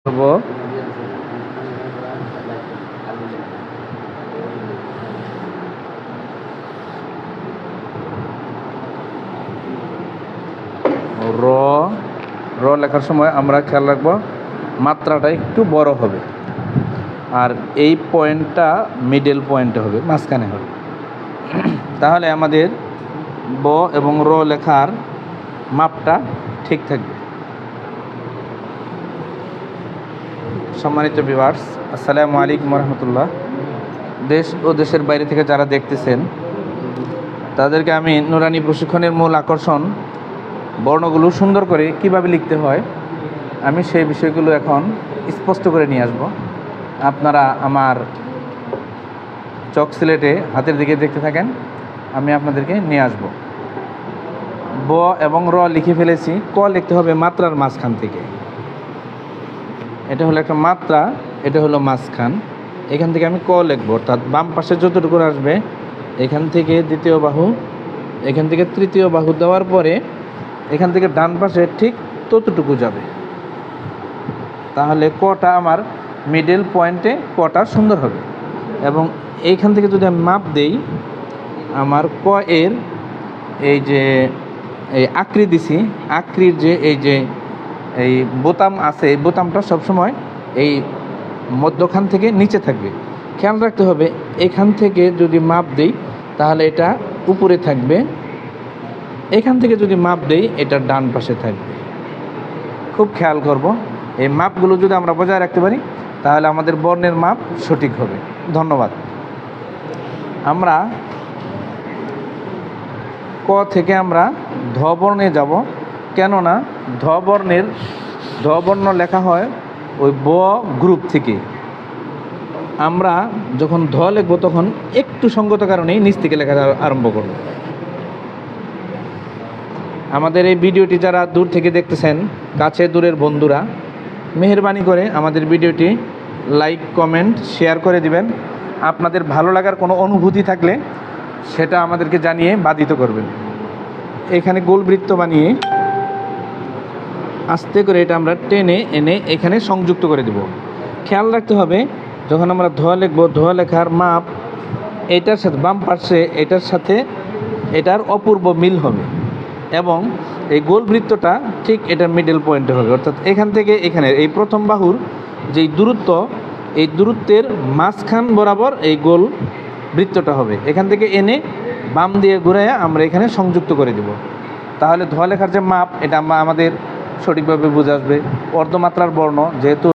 করব র র লেখার সময় আমরা খেয়াল রাখবো মাত্রাটা একটু বড় হবে, আর এই পয়েন্টটা মিডল পয়েন্টে হবে, মাঝখানে হবে। তাহলে আমাদের ব এবং র লেখার মাপটা ঠিক থাকবে। সম্মানিত ভিউয়ার্স, আসসালামু আলাইকুম রহমতুল্লাহ। দেশ ও দেশের বাইরে থেকে যারা দেখতেছেন তাদেরকে আমি নুরানি প্রশিক্ষণের মূল আকর্ষণ বর্ণগুলো সুন্দর করে কিভাবে লিখতে হয় আমি সেই বিষয়গুলো এখন স্পষ্ট করে নিয়ে আসব। আপনারা আমার চক সিলেটে হাতের দিকে দেখতে থাকেন, আমি আপনাদেরকে নিয়ে আসব। ব এবং র লিখে ফেলেছি, ক লিখতে হবে মাত্রার মাঝখান থেকে। এটা হলো একটা মাত্রা, এটা হলো মাঝখান। এখান থেকে আমি ক লিখব, অর্থাৎ বাম পাশে যতটুকু আসবে এখান থেকে দ্বিতীয় বাহু, এখান থেকে তৃতীয় বাহু দেওয়ার পরে এখান থেকে ডান পাশে ঠিক ততটুকু যাবে। তাহলে কটা আমার মিডল পয়েন্টে কটা সুন্দর হবে। এবং এইখান থেকে যদি আমি মাপ দেই, আমার ক এর এই যে এই আকৃতি দিছি, আকৃতির যে এই বোতাম আছে, এই বোতামটা সবসময় এই মধ্যখান থেকে নিচে থাকবে। খেয়াল রাখতে হবে এখান থেকে যদি মাপ দেই তাহলে এটা উপরে থাকবে, এখান থেকে যদি মাপ দেই এটা ডান পাশে থাকবে। খুব খেয়াল করব, এই মাপগুলো যদি আমরা বজায় রাখতে পারি তাহলে আমাদের বর্ণের মাপ সঠিক হবে। ধন্যবাদ। আমরা ক থেকে আমরা ধ বর্ণে যাব, কেননা ধ বর্ণ লেখা হয় ওই ব গ্রুপ থেকে। আমরা যখন ধ লিখব তখন একটু সঙ্গত কারণেই নিচ থেকে লেখা আরম্ভ করব। আমাদের এই ভিডিওটি যারা দূর থেকে দেখতেছেন, কাছে দূরের বন্ধুরা, মেহেরবানি করে আমাদের ভিডিওটি লাইক, কমেন্ট, শেয়ার করে দিবেন। আপনাদের ভালো লাগার কোনো অনুভূতি থাকলে সেটা আমাদেরকে জানিয়ে বাধিত করবেন। এখানে গোল বৃত্ত বানিয়ে আস্তে করে এটা আমরা টেনে এনে এখানে সংযুক্ত করে দেব। খেয়াল রাখতে হবে যখন আমরা ধ লিখব, ধ লেখার মাপ এটার সাথে বাম পাশে এটার সাথে এটার অপূর্ব মিল হবে, এবং এই গোল বৃত্তটা ঠিক এটার মিডল পয়েন্টে হবে। অর্থাৎ এখান থেকে এখানে এই প্রথম বাহুর যেই দূরত্ব, এই দূরত্বের মাঝখান বরাবর এই গোল বৃত্তটা হবে। এখান থেকে এনে বাম দিয়ে ঘুরাইয়া আমরা এখানে সংযুক্ত করে দেব। তাহলে ধ লেখার যে মাপ এটা আমাদের সঠিকভাবে বুঝে আসবে। অর্ধমাত্রার বর্ণ যেহেতু